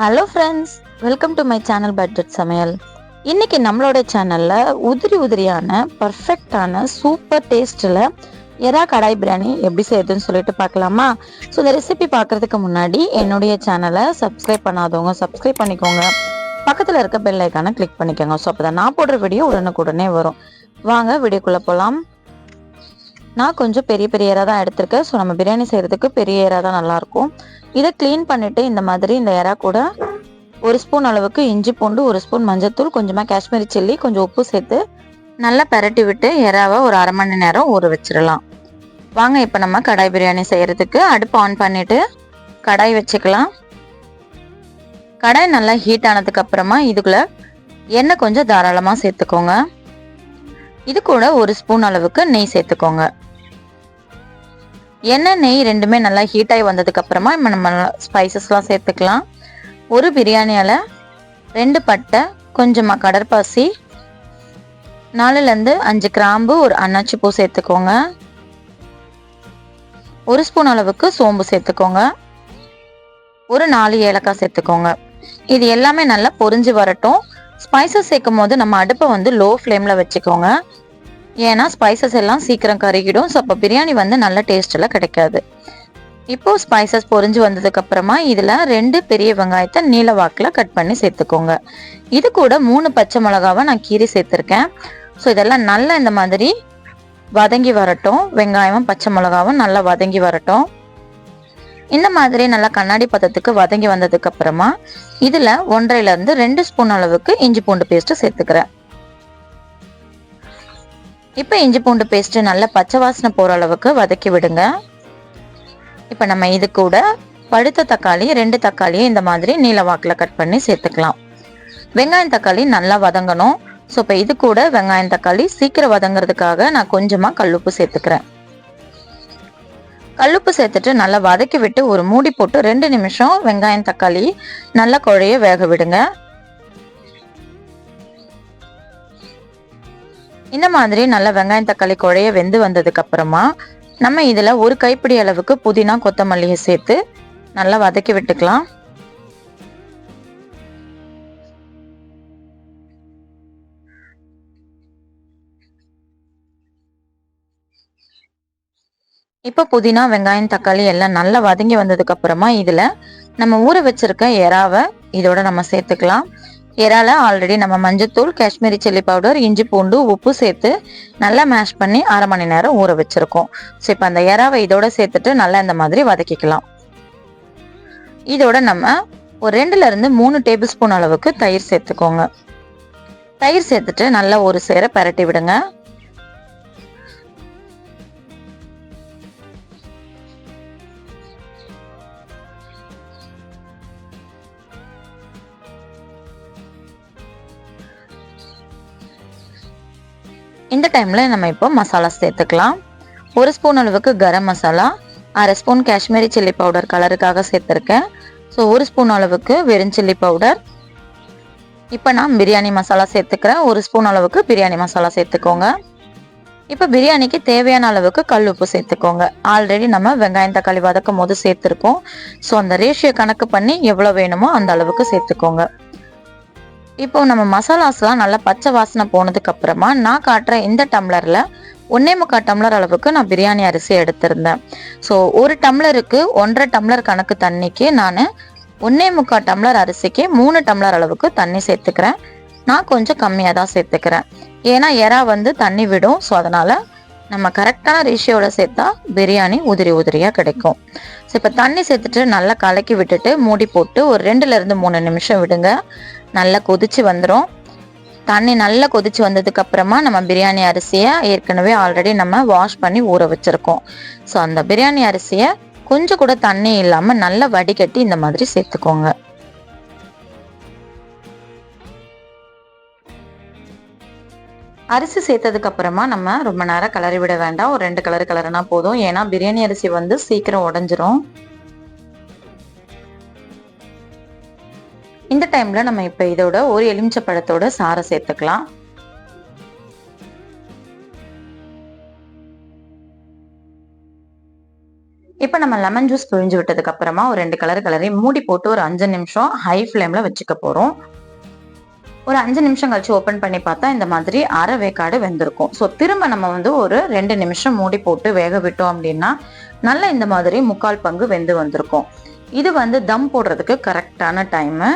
Hello friends, welcome to my channel budget சமையல். இன்னைக்கு நம்மளோட சேனல்ல உதிரியான பர்ஃபெக்டான சூப்பர் டேஸ்ட்ல எறா கடாய் பிரியாணி எப்படி செய்யுதுன்னு சொல்லிட்டு பார்க்கலாமா? ஸோ இந்த ரெசிபி பார்க்கறதுக்கு முன்னாடி என்னுடைய சேனலை சப்ஸ்கிரைப் பண்ணாதவங்க சப்ஸ்கிரைப் பண்ணிக்கோங்க. பக்கத்தில் இருக்க பெல் ஐக்கானை கிளிக் பண்ணிக்கோங்க. ஸோ அப்போ நான் போடுற வீடியோ உடனுக்குடனே வரும். வாங்க வீடியோக்குள்ளே போகலாம். நான் கொஞ்சம் பெரிய எறா தான் எடுத்திருக்கேன். ஸோ நம்ம பிரியாணி செய்கிறதுக்கு பெரிய எறா தான் நல்லாயிருக்கும். இதை க்ளீன் பண்ணிவிட்டு இந்த மாதிரி இந்த எறா கூட 1 ஸ்பூன் அளவுக்கு இஞ்சி பூண்டு, 1 ஸ்பூன் மஞ்சத்தூள், கொஞ்சமாக காஷ்மீரி சில்லி, கொஞ்சம் உப்பு சேர்த்து நல்லா பரட்டி விட்டு எறாவை ஒரு அரை மணி நேரம் ஊற வச்சிடலாம். வாங்க இப்போ நம்ம கடாய் பிரியாணி செய்கிறதுக்கு அடுப்பு ஆன் பண்ணிவிட்டு கடாய் வச்சுக்கலாம். கடாய் நல்லா ஹீட் ஆனதுக்கு அப்புறமா இதுக்குள்ள எண்ணெய் கொஞ்சம் தாராளமாக சேர்த்துக்கோங்க. இது கூட 1 ஸ்பூன் அளவுக்கு நெய் சேர்த்துக்கோங்க. எண்ணெய் நெய் ரெண்டுமே நல்லா ஹீட் ஆகி வந்ததுக்கு அப்புறமா நம்ம ஸ்பைசஸ்லாம் சேர்த்துக்கலாம். ஒரு பிரியாணி இலை, 2 பட்டை, கொஞ்சமாக கடற்பாசி, 4லேருந்து 5 கிராம்பு, ஒரு அன்னாச்சி பூ சேர்த்துக்கோங்க. 1 ஸ்பூன் அளவுக்கு சோம்பு சேர்த்துக்கோங்க. ஒரு 4 ஏலக்காய் சேர்த்துக்கோங்க. இது எல்லாமே நல்லா பொரிஞ்சு வரட்டும். ஸ்பைசஸ் சேர்க்கும் போது நம்ம அடுப்பை லோ ஃப்ளேமில் வச்சுக்கோங்க. ஏன்னா ஸ்பைசஸ் எல்லாம் சீக்கிரம் கருகிடும். ஸோ அப்போ பிரியாணி நல்ல டேஸ்டெல்லாம் கிடைக்காது. இப்போது ஸ்பைசஸ் பொரிஞ்சு வந்ததுக்கு அப்புறமா இதில் 2 பெரிய வெங்காயத்தை நீல வாக்கில் கட் பண்ணி சேர்த்துக்கோங்க. இது கூட 3 பச்சை மிளகாவை நான் கீரி சேர்த்துருக்கேன். ஸோ இதெல்லாம் நல்லா இந்த மாதிரி வதங்கி வரட்டும். வெங்காயமும் பச்சை மிளகாவும் நல்லா வதங்கி வரட்டும். இந்த மாதிரி நல்லா கண்ணாடி பதத்துக்கு வதங்கி வந்ததுக்கு அப்புறமா இதில் 1.5லேருந்து 2 ஸ்பூன் அளவுக்கு இஞ்சி பூண்டு பேஸ்ட்டு சேர்த்துக்கிறேன். இப்போ இஞ்சி பூண்டு பேஸ்ட்டு நல்லா பச்சை வாசனை போகிற அளவுக்கு வதக்கி விடுங்க. இப்போ நம்ம இது கூட பழுத்த தக்காளி 2 தக்காளியை இந்த மாதிரி நீல வாக்கில் கட் பண்ணி சேர்த்துக்கலாம். வெங்காயம் தக்காளி நல்லா வதங்கணும். ஸோ இப்போ இது கூட வெங்காயம் தக்காளி சீக்கிரம் வதங்கிறதுக்காக நான் கொஞ்சமாக கல்லுப்பு சேர்த்துக்கிறேன். கல்லுப்பு சேர்த்துட்டு நல்லா வதக்கி விட்டு ஒரு மூடி போட்டு 2 நிமிஷம் வெங்காயம் தக்காளி நல்லா குழைய வேக விடுங்க. இந்த மாதிரி நல்லா வெங்காயம் தக்காளி குழைய வெந்து வந்ததுக்கு அப்புறமா நம்ம இதுல ஒரு கைப்பிடி அளவுக்கு புதினா கொத்தமல்லியை சேர்த்து நல்லா வதக்கி விட்டுக்கலாம். இப்போ புதினா வெங்காயம் தக்காளி எல்லாம் நல்லா வதங்கி வந்ததுக்கு அப்புறமா இதுல நம்ம ஊற வச்சிருக்க எறாவை இதோட நம்ம சேர்த்துக்கலாம். எறால ஆல்ரெடி நம்ம மஞ்சத்தூள், காஷ்மீரி சில்லி பவுடர், இஞ்சி பூண்டு, உப்பு சேர்த்து நல்லா மேஷ் பண்ணி அரை மணி நேரம் ஊற வச்சிருக்கோம். ஸோ இப்போ அந்த எறாவை இதோட சேர்த்துட்டு நல்லா இந்த மாதிரி வதக்கிக்கலாம். இதோட நம்ம ஒரு 2லேருந்து 3 டேபிள் ஸ்பூன் அளவுக்கு தயிர் சேர்த்துக்கோங்க. தயிர் சேர்த்துட்டு நல்லா ஒரு சேர பரட்டி விடுங்க. இந்த டைம்ல நம்ம இப்போ மசாலா சேர்த்துக்கலாம். 1 ஸ்பூன் அளவுக்கு கரம் மசாலா, அரை ஸ்பூன் காஷ்மீரி சில்லி பவுடர் கலருக்காக சேர்த்துருக்கேன். ஸோ 1 ஸ்பூன் அளவுக்கு வெறும் சில்லி பவுடர். இப்போ நான் பிரியாணி மசாலா சேர்த்துக்கிறேன். 1 ஸ்பூன் அளவுக்கு பிரியாணி மசாலா சேர்த்துக்கோங்க. இப்போ பிரியாணிக்கு தேவையான அளவுக்கு கல் உப்பு சேர்த்துக்கோங்க. ஆல்ரெடி நம்ம வெங்காயம் தக்காளி வதக்கும் போது சேர்த்துருக்கோம். ஸோ அந்த ரேஷியோ கணக்கு பண்ணி எவ்வளோ வேணுமோ அந்த அளவுக்கு சேர்த்துக்கோங்க. இப்போ நம்ம மசாலாஸ்லாம் நல்லா பச்சை வாசனை போனதுக்கு அப்புறமா நான் காட்டுற இந்த டம்ளர்ல 1.25 டம்ளர் அளவுக்கு நான் பிரியாணி அரிசி எடுத்திருந்தேன். ஸோ 1 டம்ளருக்கு 1.5 டம்ளர் கணக்கு தண்ணிக்கு நான் 1.25 டம்ளர் அரிசிக்கு 3 டம்ளர் அளவுக்கு தண்ணி சேர்த்துக்கிறேன். நான் கொஞ்சம் கம்மியாக தான் சேர்த்துக்கிறேன். ஏன்னா எறா தண்ணி விடும். ஸோ அதனால நம்ம கரெக்டான ரேஷியோட சேர்த்தா பிரியாணி உதிரியாக கிடைக்கும். ஸோ இப்போ தண்ணி சேர்த்துட்டு நல்லா கலக்கி விட்டுட்டு மூடி போட்டு ஒரு 2லேருந்து 3 நிமிஷம் விடுங்க. நல்லா கொதிச்சு வந்துடும். தண்ணி நல்லா கொதிச்சு வந்ததுக்கு அப்புறமா நம்ம பிரியாணி அரிசியை ஏற்கனவே ஆல்ரெடி நம்ம வாஷ் பண்ணி ஊற வச்சிருக்கோம். ஸோ அந்த பிரியாணி அரிசியை கொஞ்சம் கூட தண்ணி இல்லாமல் நல்லா வடிகட்டி இந்த மாதிரி சேர்த்துக்கோங்க. அரிசி சேர்த்ததுக்கு அப்புறமா நம்ம ரொம்ப நேரம் கிளறி விட வேண்டாம். ஒரு 2 கலர் கிளறினா போதும். ஏன்னா பிரியாணி அரிசி சீக்கிரம் உடைஞ்சிரும். இந்த டைம்ல நம்ம இப்ப இதோட ஒரு எலுமிச்சை பழத்தோட சாறை சேர்த்துக்கலாம். இப்போ நம்ம லெமன் ஜூஸ் பிழிஞ்சு விட்டதுக்கு அப்புறமா ஒரு 2 கலர் கலரி மூடி போட்டு ஒரு 5 நிமிஷம் ஹை ஃப்ளேம்ல வச்சுக்க போறோம். ஒரு 5 நிமிஷம் கழிச்சு ஓபன் பண்ணி பார்த்தா இந்த மாதிரி அரை வேக்காடு வெந்திருக்கும். ஸோ திரும்ப நம்ம வந்து ஒரு 2 நிமிஷம் மூடி போட்டு வேக விட்டோம் அப்படின்னா நல்லா இந்த மாதிரி 3/4 பங்கு வெந்து வந்திருக்கும். இது வந்து தம் போடுறதுக்கு கரெக்டான டைமு.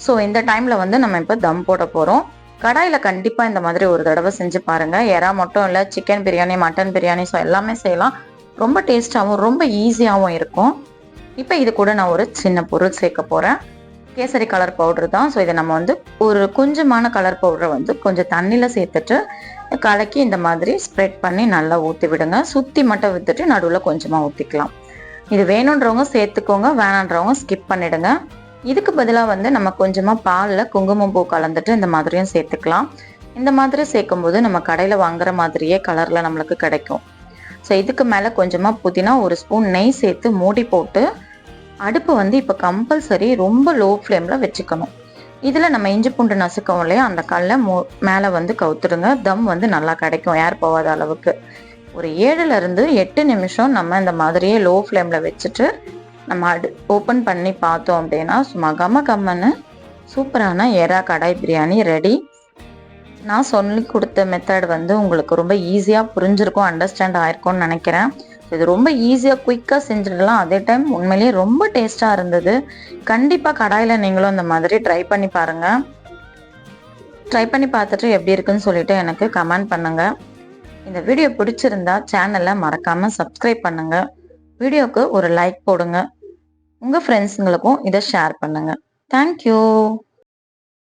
ஸோ இந்த டைம்ல வந்து நம்ம இப்போ தம் போட போறோம். கடாயில கண்டிப்பா இந்த மாதிரி ஒரு தடவை செஞ்சு பாருங்க. எறா மட்டும் இல்லை, chicken biryani, mutton biryani, so எல்லாமே செய்யலாம். ரொம்ப டேஸ்டாகவும் ரொம்ப ஈஸியாகவும் இருக்கும். இப்போ இது கூட நான் ஒரு சின்ன பொருள் சேர்க்க போறேன். கேசரி கலர் பவுடர் தான். ஸோ இதை நம்ம வந்து ஒரு கொஞ்சமான கலர் பவுடரை வந்து கொஞ்சம் தண்ணியில் சேர்த்துட்டு கலக்கி இந்த மாதிரி ஸ்ப்ரெட் பண்ணி நல்லா ஊற்றி விடுங்க. சுற்றி மட்டும் விட்டுட்டு நடுவில் கொஞ்சமாக ஊற்றிக்கலாம். இது வேணுன்றவங்க சேர்த்துக்கோங்க, வேணான்றவங்க ஸ்கிப் பண்ணிடுங்க. இதுக்கு பதிலாக வந்து நம்ம கொஞ்சமாக பாலில் குங்குமப்பூ கலந்துட்டு இந்த மாதிரியும் சேர்த்துக்கலாம். இந்த மாதிரி சேர்க்கும்போது நம்ம கடையில் வாங்குற மாதிரியே கலரில் நம்மளுக்கு கிடைக்கும். ஸோ இதுக்கு மேலே கொஞ்சமாக புதினா, ஒரு ஸ்பூன் நெய் சேர்த்து மூடி போட்டு அடுப்பு வந்து இப்போ கம்பல்சரி ரொம்ப லோ ஃப்ளேமில் வச்சுக்கணும். இதில் நம்ம இஞ்சி பூண்டு நசுக்கவும் இல்லையா, அந்த கல்லை மேலே வந்து கவுத்துடுங்க. தம் வந்து நல்லா கிடைக்கும் ஏர் போகாத அளவுக்கு. ஒரு 7லேருந்து 8 நிமிஷம் நம்ம இந்த மாதிரியே லோ ஃப்ளேமில் வச்சுட்டு நம்ம ஓப்பன் பண்ணி பார்த்தோம் அப்படின்னா சும்மா கம்மன்னு சூப்பரான எறா கடாய் பிரியாணி ரெடி. நான் சொல்லி கொடுத்த மெத்தட் வந்து உங்களுக்கு ரொம்ப ஈஸியாக புரிஞ்சிருக்கும், அண்டர்ஸ்டாண்ட் ஆயிருக்கும்னு நினைக்கிறேன். இது ரொம்ப ஈஸியாக குயிக்காக செஞ்சிடலாம். அதே டைம் உண்மையிலேயே ரொம்ப டேஸ்ட்டாக இருந்தது. கண்டிப்பாக கடாயில் நீங்களும் இந்த மாதிரி ட்ரை பண்ணி பாருங்கள். ட்ரை பண்ணி பார்த்துட்டு எப்படி இருக்குன்னு சொல்லிட்டு எனக்கு கமெண்ட் பண்ணுங்கள். இந்த வீடியோ பிடிச்சிருந்தா சேனலை மறக்காமல் சப்ஸ்கிரைப் பண்ணுங்கள். வீடியோவுக்கு ஒரு லைக் போடுங்க. உங்கள் ஃப்ரெண்ட்ஸுங்களுக்கும் இதை ஷேர் பண்ணுங்கள். தேங்க்யூ.